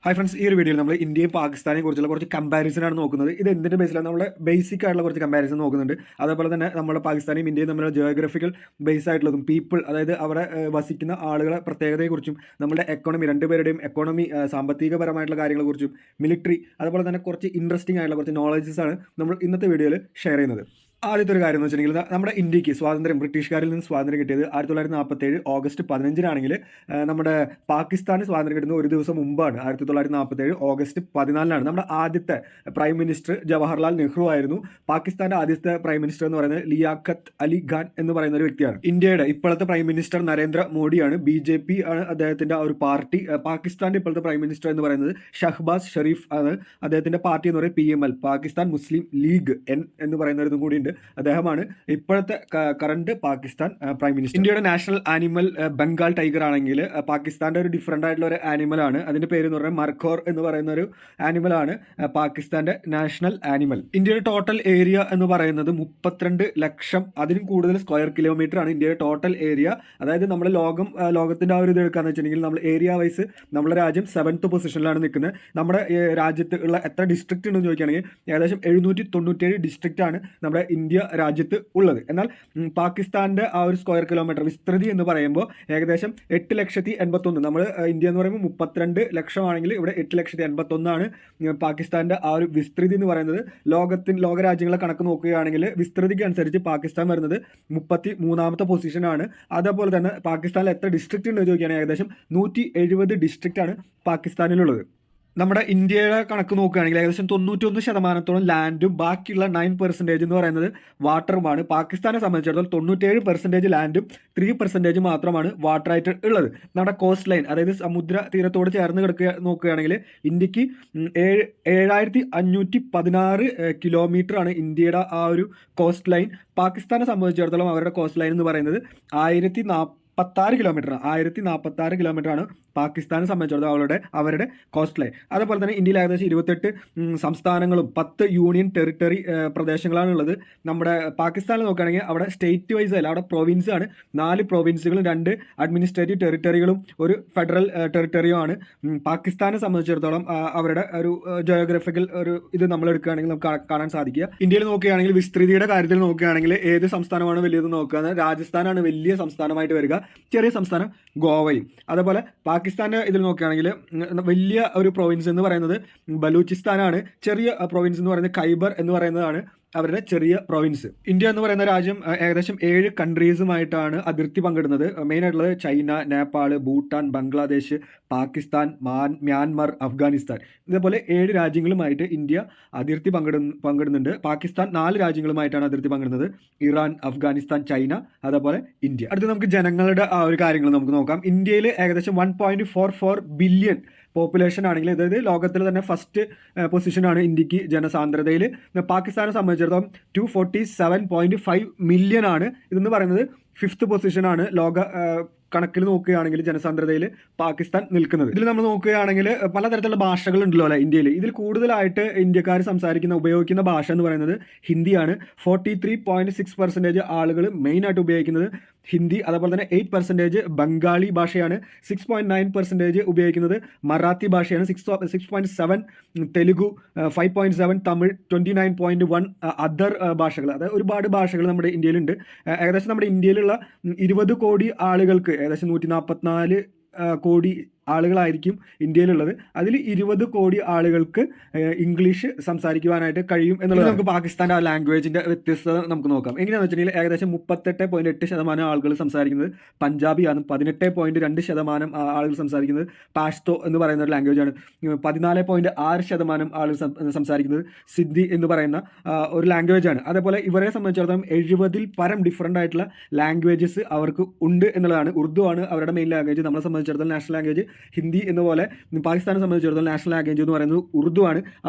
Hi friends, ഈ ഒരു വീഡിയോയിൽ നമ്മൾ ഇന്ത്യയും പാകിസ്ഥാനെയും കുറിച്ചുള്ള കുറച്ച് കമ്പാരിസൺ ആണ് നോക്കുന്നത്. ഇത് എന്തിൻ്റെ ബേസിലാണ് നമ്മുടെ ബേസിക് ആയിട്ടുള്ള കുറച്ച് കമ്പാരിസൺ നോക്കുന്നുണ്ട്. അതേപോലെ തന്നെ നമ്മുടെ പാകിസ്ഥാനെയും ഇന്ത്യയും തമ്മിലുള്ള ജിയോഗ്രഫിക്കൽ ബേസ് ആയിട്ടുള്ളതും പീപ്പിൾ, അതായത് അവിടെ വസിക്കുന്ന ആളുകളെ പ്രത്യേകതയെക്കുറിച്ചും നമ്മുടെ എക്കോണമി, രണ്ടുപേരുടെയും എക്കോണമി, സാമ്പത്തികപരമായിട്ടുള്ള കാര്യങ്ങളെക്കുറിച്ചും മിലിറ്ററി, അതുപോലെ തന്നെ കുറച്ച് ഇൻട്രസ്റ്റിംഗ് ആയിട്ടുള്ള കുറച്ച് നോളജസ് ആണ് നമ്മൾ ഇന്നത്തെ വീഡിയോയിൽ ഷെയർ ചെയ്യുന്നത്. ആദ്യത്തെ ഒരു കാര്യം എന്ന് വെച്ചിട്ടുണ്ടെങ്കിൽ നമ്മുടെ ഇന്ത്യക്ക് സ്വാതന്ത്ര്യം, ബ്രിട്ടീഷുകാരിൽ നിന്ന് സ്വാതന്ത്ര്യം കിട്ടിയത് 1947 ഓഗസ്റ്റ് 15-നാണെങ്കിൽ നമ്മുടെ പാകിസ്ഥാന് സ്വാതന്ത്ര്യം കിട്ടുന്നത് ഒരു ദിവസം മുമ്പാണ്. 1947 ഓഗസ്റ്റ് 14-നാണ്. നമ്മുടെ ആദ്യത്തെ പ്രൈം മിനിസ്റ്റർ ജവഹർലാൽ നെഹ്റു ആയിരുന്നു. പാകിസ്ഥാന്റെ ആദ്യത്തെ പ്രൈം മിനിസ്റ്റർ എന്ന് പറയുന്നത് ലിയാഖത്ത് അലി ഖാൻ എന്ന് പറയുന്ന ഒരു വ്യക്തിയാണ്. ഇന്ത്യയുടെ ഇപ്പോഴത്തെ പ്രൈം മിനിസ്റ്റർ നരേന്ദ്ര മോഡിയാണ്. BJP ആണ് അദ്ദേഹത്തിന്റെ ആ ഒരു പാർട്ടി. പാകിസ്ഥാന്റെ ഇപ്പോഴത്തെ പ്രൈം മിനിസ്റ്റർ എന്ന് പറയുന്നത് ഷഹ്ബാസ് ഷെരീഫ് ആണ്. അദ്ദേഹത്തിന്റെ പാർട്ടി എന്ന് പറയുന്നത് PML, പാകിസ്ഥാൻ മുസ്ലിം ലീഗ് എന്ന് പറയുന്ന ഒരു കൂടിയുണ്ട്. അദ്ദേഹമാണ് ഇപ്പോഴത്തെ കറണ്ട് പാകിസ്ഥാൻ പ്രൈം മിനിസ്റ്റർ. ഇന്ത്യയുടെ നാഷണൽ ആനിമൽ ബംഗാൾ ടൈഗർ ആണെങ്കിൽ പാകിസ്ഥാന്റെ ഒരു ഡിഫറെന്റ് ആയിട്ടുള്ള ഒരു ആനിമൽ ആണ്. അതിന്റെ പേര് എന്ന് പറയുന്നത് മർഖോർ എന്ന് പറയുന്ന ഒരു ആനിമൽ ആണ് പാകിസ്ഥാന്റെ നാഷണൽ ആനിമൽ. ഇന്ത്യയുടെ ടോട്ടൽ ഏരിയ എന്ന് പറയുന്നത് 32 ലക്ഷം അതിനും കൂടുതൽ സ്ക്വയർ കിലോമീറ്റർ ആണ് ഇന്ത്യയുടെ ടോട്ടൽ ഏരിയ. അതായത് നമ്മുടെ ലോകത്തിന്റെ ആ ഒരു ഇത് എടുക്കാന്ന് വെച്ചിട്ടുണ്ടെങ്കിൽ നമ്മൾ ഏരിയ വൈസ് നമ്മുടെ രാജ്യം 7th പൊസിഷനിലാണ് നിൽക്കുന്നത്. നമ്മുടെ രാജ്യത്ത് ഉള്ള എത്ര ഡിസ്ട്രിക്ട് ഉണ്ടെന്ന് ചോദിക്കുകയാണെങ്കിൽ ഏകദേശം 797 ഡിസ്ട്രിക്റ്റ് ആണ് നമ്മുടെ ഇന്ത്യ രാജ്യത്ത് ഉള്ളത്. എന്നാൽ പാകിസ്ഥാന്റെ ആ ഒരു സ്ക്വയർ കിലോമീറ്റർ വിസ്തൃതി എന്ന് പറയുമ്പോൾ ഏകദേശം 8,81,000. നമ്മൾ ഇന്ത്യ എന്ന് പറയുമ്പോൾ 32 ലക്ഷമാണെങ്കിൽ ഇവിടെ 8,81,000 ആണ് പാകിസ്ഥാന്റെ ആ ഒരു വിസ്തൃതി എന്ന് പറയുന്നത്. ലോകരാജ്യങ്ങളെ കണക്ക് നോക്കുകയാണെങ്കിൽ വിസ്തൃതിക്ക് അനുസരിച്ച് പാകിസ്ഥാൻ വരുന്നത് 33ാമത്തെ പൊസിഷനാണ്. അതേപോലെ തന്നെ പാകിസ്ഥാനിൽ എത്ര ഡിസ്ട്രിക്റ്റ് ഉണ്ടെന്ന് ചോദിക്കുകയാണെങ്കിൽ ഏകദേശം 170 ഡിസ്ട്രിക്റ്റ് ആണ് പാകിസ്ഥാനിലുള്ളത്. നമ്മുടെ ഇന്ത്യയുടെ കണക്ക് നോക്കുകയാണെങ്കിൽ ഏകദേശം 91% ലാൻഡും ബാക്കിയുള്ള 9% എന്ന് പറയുന്നത് വാട്ടറുമാണ്. പാകിസ്ഥാനെ സംബന്ധിച്ചിടത്തോളം 97% ലാൻഡും 3% മാത്രമാണ് വാട്ടറായിട്ട് ഉള്ളത്. നമ്മുടെ കോസ്റ്റ് ലൈൻ, അതായത് സമുദ്ര തീരത്തോട് ചേർന്ന് നോക്കുകയാണെങ്കിൽ ഇന്ത്യക്ക് 7,516 കിലോമീറ്റർ ആണ് ഇന്ത്യയുടെ ആ ഒരു കോസ്റ്റ് ലൈൻ. പാകിസ്ഥാനെ സംബന്ധിച്ചിടത്തോളം അവരുടെ കോസ്റ്റ് ലൈൻ എന്ന് പറയുന്നത് 1,046 കിലോമീറ്റർ ആണ് പാകിസ്ഥാനെ സംബന്ധിച്ചിടത്തോളം അവരുടെ കോസ്റ്റ് ലൈൻ. അതേപോലെ തന്നെ ഇന്ത്യയിൽ ഏകദേശം 28 സംസ്ഥാനങ്ങളും 10 യൂണിയൻ ടെറിട്ടറി പ്രദേശങ്ങളാണ് ഉള്ളത്. നമ്മുടെ പാകിസ്ഥാനിൽ നോക്കുകയാണെങ്കിൽ അവിടെ സ്റ്റേറ്റ് വൈസ് അല്ല, അവിടെ പ്രൊവിൻസ് ആണ്. 4 പ്രൊവിൻസുകളും 2 അഡ്മിനിസ്ട്രേറ്റീവ് ടെറിട്ടറികളും ഒരു ഫെഡറൽ ടെറിട്ടറിയുമാണ്. പാകിസ്ഥാനെ സംബന്ധിച്ചിടത്തോളം അവരുടെ ഒരു ജിയോഗ്രഫിക്കൽ ഒരു ഇത് നമ്മൾ എടുക്കുകയാണെങ്കിൽ നമുക്ക് കാണാൻ സാധിക്കുക. ഇന്ത്യയിൽ നോക്കുകയാണെങ്കിൽ വിസ്തൃതിയുടെ കാര്യത്തിൽ നോക്കുകയാണെങ്കിൽ ഏത് സംസ്ഥാനമാണ് വലിയത് നോക്കുക, രാജസ്ഥാനാണ് വലിയ സംസ്ഥാനമായിട്ട് വരിക. ചെറിയ സംസ്ഥാനം ഗോവയും. അതേപോലെ പാകിസ്ഥാന്റെ ഇതിൽ നോക്കുകയാണെങ്കിൽ വലിയ ഒരു പ്രൊവിൻസ് എന്ന് പറയുന്നത് ബലൂചിസ്ഥാനാണ്. ചെറിയ പ്രൊവിൻസ് എന്ന് പറയുന്നത് ഖൈബർ എന്ന് പറയുന്നതാണ് അവരുടെ ചെറിയ പ്രൊവിൻസ്. ഇന്ത്യ എന്ന് പറയുന്ന രാജ്യം ഏകദേശം 7 കൺട്രീസുമായിട്ടാണ് അതിർത്തി പങ്കിടുന്നത്. മെയിൻ ആയിട്ടുള്ളത് ചൈന, നേപ്പാൾ, ഭൂട്ടാൻ, ബംഗ്ലാദേശ്, പാകിസ്ഥാൻ, മ്യാൻമർ, അഫ്ഗാനിസ്ഥാൻ. ഇതേപോലെ 7 രാജ്യങ്ങളുമായിട്ട് ഇന്ത്യ അതിർത്തി പങ്കിടുന്നുണ്ട്. പാകിസ്ഥാൻ 4 രാജ്യങ്ങളുമായിട്ടാണ് അതിർത്തി പങ്കിടുന്നത്: ഇറാൻ, അഫ്ഗാനിസ്ഥാൻ, ചൈന, അതേപോലെ ഇന്ത്യ. അടുത്ത് നമുക്ക് ജനങ്ങളുടെ ആ ഒരു കാര്യങ്ങൾ നമുക്ക് നോക്കാം. ഇന്ത്യയിൽ ഏകദേശം 1.44 ബില്യൺ പോപ്പുലേഷൻ ആണെങ്കിൽ, അതായത് ലോകത്തിൽ തന്നെ ഫസ്റ്റ് പൊസിഷനാണ് ഇന്ത്യക്ക് ജനസാന്ദ്രതയിൽ. പാകിസ്ഥാനെ സംബന്ധിച്ചിടത്തോളം 247.5 മില്യൺ ആണ്. ഇതെന്ന് പറയുന്നത് 5th പൊസിഷനാണ് ലോക കണക്കിൽ നോക്കുകയാണെങ്കിൽ ജനസാന്ദ്രതയിൽ പാകിസ്ഥാൻ നിൽക്കുന്നത്. ഇതിൽ നമ്മൾ നോക്കുകയാണെങ്കിൽ പലതരത്തിലുള്ള ഭാഷകളുണ്ടല്ലോ അല്ലെ ഇന്ത്യയിൽ. ഇതിൽ കൂടുതലായിട്ട് ഇന്ത്യക്കാർ ഉപയോഗിക്കുന്ന ഭാഷ എന്ന് പറയുന്നത് ഹിന്ദിയാണ്. 43.6% ആളുകൾ മെയിനായിട്ട് ഉപയോഗിക്കുന്നത് ഹിന്ദി. അതേപോലെ തന്നെ 8% ബംഗാളി ഭാഷയാണ്. 6.9% ഉപയോഗിക്കുന്നത് മറാത്തി ഭാഷയാണ്. 6.7 തെലുഗു, 5.7 തമിഴ്, 29.1 അതർ ഭാഷകൾ. അതായത് ഒരുപാട് ഭാഷകൾ നമ്മുടെ ഇന്ത്യയിലുണ്ട്. ഏകദേശം നമ്മുടെ ഇന്ത്യയിലുള്ള 20 കോടി ആളുകൾക്ക് ഏകദേശം 144 കോടി ആളുകളായിരിക്കും ഇന്ത്യയിലുള്ളത്. അതിൽ 20 കോടി ആളുകൾക്ക് ഇംഗ്ലീഷ് സംസാരിക്കുവാനായിട്ട് കഴിയും എന്നുള്ളത്. നമുക്ക് പാകിസ്ഥാൻ്റെ ആ ലാംഗ്വേജിൻ്റെ വ്യത്യസ്തത നമുക്ക് നോക്കാം. എങ്ങനെയാണെന്ന് വെച്ചിട്ടുണ്ടെങ്കിൽ ഏകദേശം 38.8% ആളുകൾ സംസാരിക്കുന്നത് പഞ്ചാബിയാണ്. 18.2% ആളുകൾ സംസാരിക്കുന്നത് പാഷ്തോ എന്ന് പറയുന്ന ഒരു ലാംഗ്വേജാണ്. 14.6% ആളുകൾ സംസാരിക്കുന്നത് സിന്ധി എന്ന് പറയുന്ന ഒരു ലാംഗ്വേജാണ്. അതേപോലെ ഇവരെ സംബന്ധിച്ചിടത്തോളം 70-ൽ പരം ഡിഫറൻ്റ് ആയിട്ടുള്ള ലാംഗ്വേജസ് അവർക്ക് ഉണ്ട് എന്നുള്ളതാണ്. ഉറുദു ആണ് അവരുടെ മെയിൻ ലാംഗ്വേജ്. നമ്മളെ സംബന്ധിച്ചിടത്തോളം നാഷണൽ ലാംഗ്വേജ് ഹിന്ദി എന്ന പോലെ പാകിസ്ഥാനെ സംബന്ധിച്ചിടത്തോളം നാഷണൽ ലാംഗ്വേജ് എന്ന് പറയുന്നത് ഉറുദു ആണ്.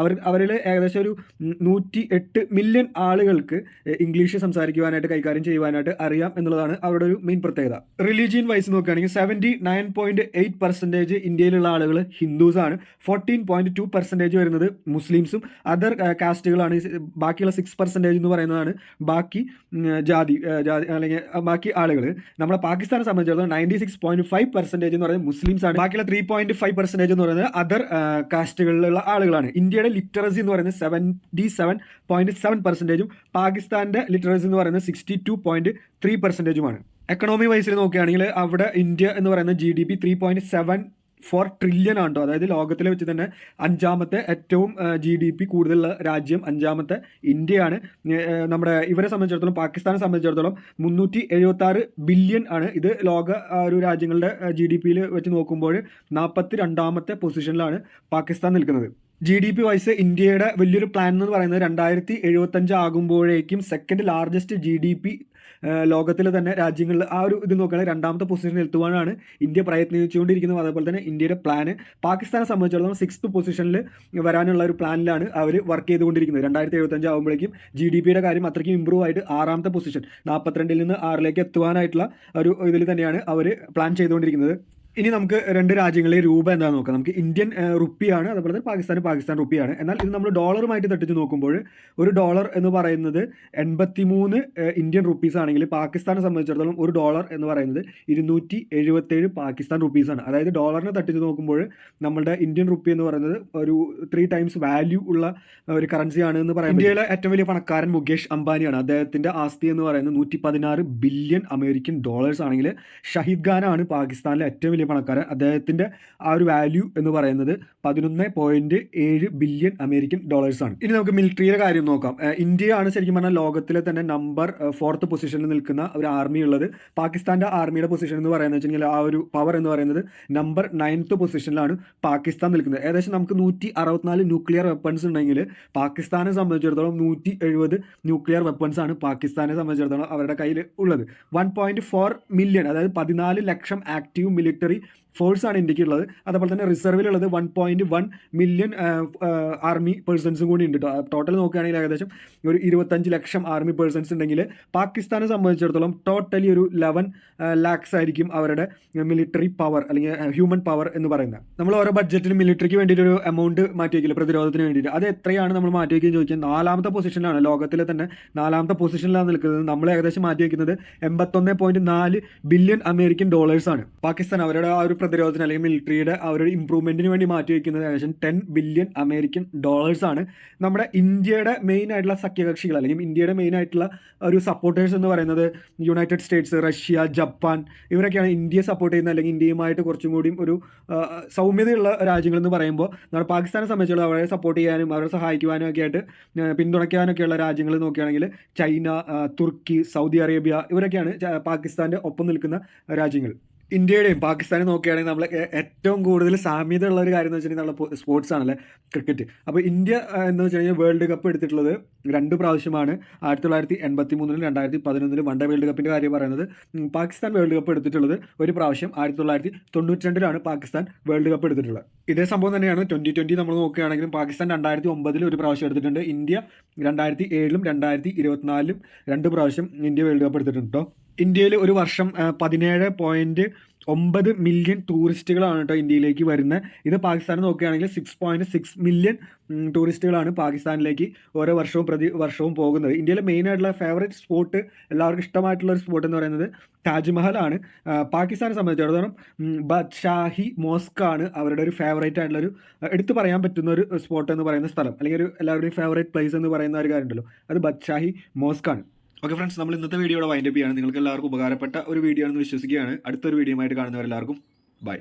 അവരിൽ ഏകദേശം ഒരു 108 മില്യൺ ആളുകൾക്ക് ഇംഗ്ലീഷ് സംസാരിക്കുവാനായിട്ട്, കൈകാര്യം ചെയ്യുവാനായിട്ട് അറിയാം എന്നുള്ളതാണ് അവരുടെ ഒരു മെയിൻ പ്രത്യേകത. റിലീജിയൻ വൈസ് നോക്കുകയാണെങ്കിൽ 79.8% ഇന്ത്യയിലുള്ള ആളുകൾ ഹിന്ദുസാണ്. 14.2% വരുന്നത് മുസ്ലിംസും അതർ കാസ്റ്റുകളാണ്. ബാക്കിയുള്ള 6% എന്ന് പറയുന്നതാണ് ബാക്കി ജാതി അല്ലെങ്കിൽ ബാക്കി ആളുകൾ. നമ്മുടെ പാകിസ്ഥാനെ സംബന്ധിച്ചിടത്തോളം 96.5% എന്ന് പറയുന്നത് മുസ്ലിംസ് ആണ്. ബാക്കിയുള്ള ബാക്കിയുള്ള 3.5% എന്ന് പറയുന്നത് അതർ കാസ്റ്റുകളിലുള്ള ആളുകളാണ്. ഇന്ത്യയുടെ ലിറ്ററസി എന്ന് പറയുന്നത് 77.7%, പാകിസ്ഥാന്റെ ലിറ്ററസി എന്ന് പറയുന്നത് 62.3%. എക്കണോമി വൈസിൽ നോക്കുകയാണെങ്കിൽ അവിടെ ഇന്ത്യ എന്ന് പറയുന്ന GDP 3.74 ട്രില്യൺ ആണ് കേട്ടോ. അതായത് ലോകത്തിലെ വെച്ച് തന്നെ 5ാമത്തെ ഏറ്റവും GDP കൂടുതലുള്ള രാജ്യം 5ാമത്തെ ഇന്ത്യയാണ്. നമ്മുടെ ഇവരെ സംബന്ധിച്ചിടത്തോളം, പാകിസ്ഥാനെ സംബന്ധിച്ചിടത്തോളം 376 ബില്യൺ ആണ്. ഇത് ലോക ഒരു രാജ്യങ്ങളുടെ GDPയിൽ വെച്ച് നോക്കുമ്പോൾ 42ാമത്തെ പൊസിഷനിലാണ് പാകിസ്ഥാൻ നിൽക്കുന്നത്. GDP വൈസ് ഇന്ത്യയുടെ വലിയൊരു പ്ലാൻ എന്ന് പറയുന്നത് 2075 ആകുമ്പോഴേക്കും സെക്കൻഡ് ലാർജസ്റ്റ് GDP ലോകത്തിലെ തന്നെ രാജ്യങ്ങളിൽ ആ ഒരു ഇത് നോക്കുകയാണെങ്കിൽ 2ാമത്തെ പൊസിഷനിൽ എത്തുവാനാണ് ഇന്ത്യ പ്രയത്നിച്ചുകൊണ്ടിരിക്കുന്നത്. അതേപോലെ തന്നെ ഇന്ത്യയുടെ പ്ലാന് പാകിസ്ഥാനെ സംബന്ധിച്ചിടത്തോളം 6th പൊസിഷനിൽ വരാനുള്ള ഒരു പ്ലാനിലാണ് അവർ വർക്ക് ചെയ്തുകൊണ്ടിരിക്കുന്നത്. 2075 ആകുമ്പോഴേക്കും GDPയുടെ കാര്യം അത്രയ്ക്കും ഇമ്പ്രൂവ് ആയിട്ട് 6ാമത്തെ പൊസിഷൻ 42ൽ നിന്ന് 6ലേക്ക് എത്തുവാനായിട്ടുള്ള ഒരു ഇതിൽ തന്നെയാണ് അവർ പ്ലാൻ ചെയ്തുകൊണ്ടിരിക്കുന്നത്. ഇനി നമുക്ക് രണ്ട് രാജ്യങ്ങളിലെ രൂപ എന്താണെന്ന് നോക്കാം. നമുക്ക് ഇന്ത്യൻ റുപ്പിയാണ്, അതുപോലെ തന്നെ പാകിസ്ഥാൻ റുപ്പിയാണ്. എന്നാൽ ഇത് നമ്മൾ ഡോളറുമായിട്ട് തട്ടിച്ച് നോക്കുമ്പോൾ ഒരു ഡോളർ എന്ന് പറയുന്നത് 83 ഇന്ത്യൻ റുപ്പീസ് ആണെങ്കിൽ പാകിസ്ഥാനെ സംബന്ധിച്ചിടത്തോളം ഒരു ഡോളർ എന്ന് പറയുന്നത് 277 പാകിസ്ഥാൻ റുപ്പീസാണ്. അതായത് ഡോളറിനെ തട്ടിച്ച് നോക്കുമ്പോൾ നമ്മളുടെ ഇന്ത്യൻ റുപ്പി എന്ന് പറയുന്നത് ഒരു 3 ടൈംസ് വാല്യൂ ഉള്ള ഒരു കറൻസിയാണ് എന്ന് പറയാം. ഇന്ത്യയിലെ ഏറ്റവും വലിയ പണക്കാരൻ മുകേഷ് അംബാനിയാണ്. അദ്ദേഹത്തിൻ്റെ ആസ്തി എന്ന് പറയുന്നത് 116 ബില്യൺ അമേരിക്കൻ ഡോളേഴ്സ് ആണെങ്കിൽ ഷഹീദ് ഖാനാണ് പാകിസ്ഥാനിലെ ഏറ്റവും പണക്കാരൻ. അദ്ദേഹത്തിന്റെ ആ ഒരു വാല്യൂ എന്ന് പറയുന്നത് 11.7 ബില്യൺ അമേരിക്കൻ ഡോളേഴ്സ് ആണ്. ഇനി നമുക്ക് മിലിറ്ററിയുടെ കാര്യം നോക്കാം. ഇന്ത്യയാണ് ശരിക്കും പറഞ്ഞാൽ ലോകത്തിലെ തന്നെ നമ്പർ 4th പൊസിഷനിൽ നിൽക്കുന്ന ഒരു ആർമി ഉള്ളത്. പാകിസ്ഥാന്റെ ആർമിയുടെ പൊസിഷൻ എന്ന് പറയുന്നത് വെച്ചാൽ ആ ഒരു പവർ എന്ന് പറയുന്നത് നമ്പർ 9th പൊസിഷനിലാണ് പാകിസ്ഥാൻ നിൽക്കുന്നത്. ഏകദേശം നമുക്ക് 164 ന്യൂക്ലിയർ വെപ്പൺസ് ഉണ്ടെങ്കിൽ പാകിസ്ഥാനെ സംബന്ധിച്ചിടത്തോളം 170 ന്യൂക്ലിയർ വെപ്പൺസ് ആണ് പാകിസ്ഥാനെ സംബന്ധിച്ചിടത്തോളം അവരുടെ കയ്യിൽ ഉള്ളത്. 1.4 മില്യൺ, അതായത് 14 ലക്ഷം ആക്റ്റീവ് മിലിറ്ററി ഫോഴ്സ് ആണ് ഇന്ത്യക്കുള്ളത്. അതുപോലെ തന്നെ റിസർവിലുള്ളത് 1.1 മില്യൺ ആർമി പേഴ്സൺസും കൂടി ഉണ്ട്. ടോട്ടൽ നോക്കുകയാണെങ്കിൽ ഏകദേശം ഒരു 25 ലക്ഷം ആർമി പേഴ്സൺസ് ഉണ്ടെങ്കിൽ പാകിസ്ഥാനെ സംബന്ധിച്ചിടത്തോളം ടോട്ടലി ഒരു 11 ലാക്സ് ആയിരിക്കും അവരുടെ മിലിറ്ററി പവർ അല്ലെങ്കിൽ ഹ്യൂമൻ പവർ എന്ന് പറയുന്നത്. നമ്മൾ ഓരോ ബഡ്ജറ്റിൽ മിലിറ്ററിക്ക് വേണ്ടിയിട്ട് ഒരു എമൗണ്ട് മാറ്റി വയ്ക്കില്ല, പ്രതിരോധത്തിന് വേണ്ടിയിട്ട്. അത് എത്രയാണ് നമ്മൾ മാറ്റി വയ്ക്കുകയെന്ന് ചോദിച്ചാൽ 4ാമത്തെ പൊസിഷനിലാണ്, ലോകത്തിലെ തന്നെ 4ാമത്തെ പൊസിഷനിലാണ് നിൽക്കുന്നത്. നമ്മൾ ഏകദേശം മാറ്റി വയ്ക്കുന്നത് 81.4 ബില്യൺ അമേരിക്കൻ ഡോളേഴ്സ് ആണ്. പാകിസ്ഥാൻ അവരുടെ ആ ഒരു പ്രതിരോധത്തിന് അല്ലെങ്കിൽ മിലിറ്ററിയുടെ ആ ഒരു ഇംപ്രൂവ്മെന്റിന് വേണ്ടി മാറ്റി വയ്ക്കുന്നത് ഏകദേശം 10 ബില്യൺ അമേരിക്കൻ ഡോളേഴ്സ് ആണ്. നമ്മുടെ ഇന്ത്യയുടെ മെയിൻ ആയിട്ടുള്ള സഖ്യകക്ഷികൾ അല്ലെങ്കിൽ ഇന്ത്യയുടെ മെയിൻ ആയിട്ടുള്ള ഒരു സപ്പോർട്ടേഴ്സ് എന്ന് പറയുന്നത് യുണൈറ്റഡ് സ്റ്റേറ്റ്സ്, റഷ്യ, ജപ്പാൻ, ഇവരൊക്കെയാണ് ഇന്ത്യയെ സപ്പോർട്ട് ചെയ്യുന്നത്. അല്ലെങ്കിൽ ഇന്ത്യയുമായിട്ട് കുറച്ചും കൂടിയും ഒരു സൗമ്യതയുള്ള രാജ്യങ്ങൾ എന്ന് പറയുമ്പോൾ നമ്മുടെ പാകിസ്ഥാനെ സംബന്ധിച്ചുള്ള അവരെ സപ്പോർട്ട് ചെയ്യാനും അവരെ സഹായിക്കുവാനും ഒക്കെ ആയിട്ട് പിന്തുണയ്ക്കാനൊക്കെയുള്ള രാജ്യങ്ങൾ നോക്കുകയാണെങ്കിൽ ചൈന, തുർക്കി, സൗദി അറേബ്യ, ഇവരൊക്കെയാണ് പാകിസ്ഥാന്റെ ഒപ്പം നിൽക്കുന്ന രാജ്യങ്ങൾ. ഇന്ത്യയുടെയും പാകിസ്ഥാനെ നോക്കുകയാണെങ്കിൽ നമ്മൾ ഏറ്റവും കൂടുതൽ സാമ്യത ഉള്ള ഒരു കാര്യം എന്ന് വെച്ചിട്ടുണ്ടെങ്കിൽ നമ്മളെ സ്പോർട്സ് ആണല്ലേ, ക്രിക്കറ്റ്. അപ്പോൾ ഇന്ത്യ എന്ന് വെച്ച് കഴിഞ്ഞാൽ വേൾഡ് കപ്പ് എടുത്തിട്ടുള്ളത് 2 പ്രാവശ്യമാണ്. 1983-ലും 2011-ലും വൺ ഡേ വേൾഡ് കപ്പിൻ്റെ കാര്യം പറയുന്നത്. പാകിസ്ഥാൻ വേൾഡ് കപ്പ് എടുത്തിട്ടുള്ളത് ഒരു പ്രാവശ്യം 1992-ലാണ് പാകിസ്ഥാൻ വേൾഡ് കപ്പ് എടുത്തിട്ടുള്ളത്. ഇതേ സംഭവം തന്നെയാണ് 2020 നമ്മൾ നോക്കുകയാണെങ്കിലും പാകിസ്ഥാൻ 2009 ഒരു പ്രാവശ്യം എടുത്തിട്ടുണ്ട്. ഇന്ത്യ 2007-ലും 2024-ലും 2 പ്രാവശ്യം ഇന്ത്യ വേൾഡ് കപ്പ് എടുത്തിട്ടുണ്ട് കേട്ടോ. ഇന്ത്യയിൽ ഒരു വർഷം 17.9 മില്യൺ ടൂറിസ്റ്റുകളാണ് കേട്ടോ ഇന്ത്യയിലേക്ക് വരുന്നത്. ഇത് പാകിസ്ഥാനെ നോക്കുകയാണെങ്കിൽ 6.6 മില്യൺ ടൂറിസ്റ്റുകളാണ് പാകിസ്ഥാനിലേക്ക് ഓരോ വർഷവും പോകുന്നത്. ഇന്ത്യയിലെ മെയിൻ ആയിട്ടുള്ള ഫേവറേറ്റ് സ്പോട്ട്, എല്ലാവർക്കും ഇഷ്ടമായിട്ടുള്ള ഒരു സ്പോട്ട് എന്ന് പറയുന്നത് താജ്മഹലാണ്. പാകിസ്ഥാനെ സംബന്ധിച്ചിടത്തോളം ബാദ്ഷാഹി മോസ്ക് ആണ് അവരുടെ ഒരു ഫേവറേറ്റ് ആയിട്ടുള്ളൊരു എടുത്തു പറയാൻ പറ്റുന്ന ഒരു സ്പോട്ട് എന്ന് പറയുന്ന സ്ഥലം, അല്ലെങ്കിൽ ഒരു എല്ലാവരുടെയും ഫേവറേറ്റ് പ്ലേസ് എന്ന് പറയുന്ന ഒരു കാര്യമുണ്ടല്ലോ, അത് ബാദ്ഷാഹി മോസ്ക് ആണ്. ഓക്കെ ഫ്രണ്ട്സ്, നമ്മൾ ഇന്നത്തെ വീഡിയോയുടെ വൈൻഡപ്പ് ചെയ്യാണ്. നിങ്ങൾക്ക് എല്ലാവർക്കും ഉപകാരപ്പെട്ട ഒരു വീഡിയോ ആണെന്ന് വിശ്വസിക്കുകയാണ്. അടുത്തൊരു വീഡിയോ ആയിട്ട് കാണുന്നവരെല്ലാവർക്കും ബൈ.